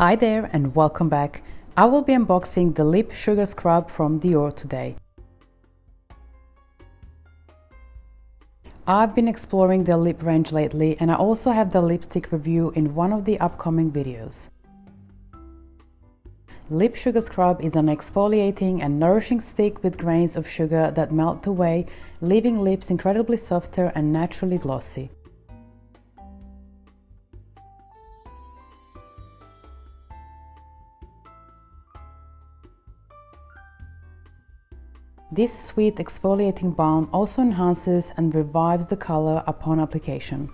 Hi there and welcome back. I will be unboxing the Lip Sugar Scrub from Dior today. I've been exploring their lip range lately and I also have the lipstick review in one of the upcoming videos. Lip Sugar Scrub is an exfoliating and nourishing stick with grains of sugar that melt away, leaving lips incredibly softer and naturally glossy. This sweet exfoliating balm also enhances and revives the color upon application.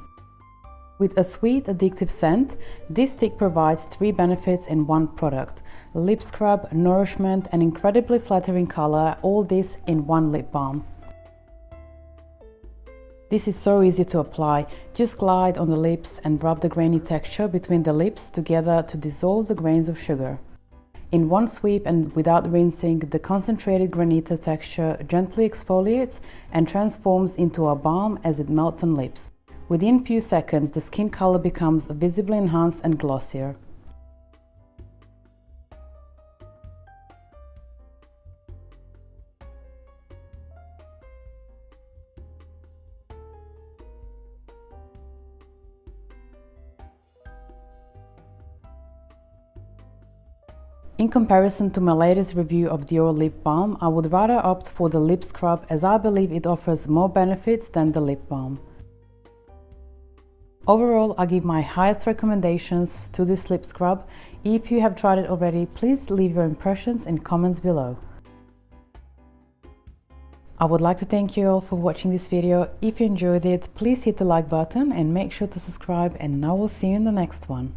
With a sweet, addictive scent, this stick provides 3 benefits in one product: lip scrub, nourishment, and incredibly flattering color, all this in one lip balm. This is so easy to apply. Just glide on the lips and rub the grainy texture between the lips together to dissolve the grains of sugar. In one sweep and without rinsing, the concentrated granita texture gently exfoliates and transforms into a balm as it melts on lips. Within few seconds, the skin color becomes visibly enhanced and glossier. In comparison to my latest review of Dior Lip Balm, I would rather opt for the Lip Scrub as I believe it offers more benefits than the Lip Balm. Overall, I give my highest recommendations to this lip scrub. If you have tried it already, please leave your impressions in comments below. I would like to thank you all for watching this video. If you enjoyed it, please hit the like button and make sure to subscribe, and I will see you in the next one.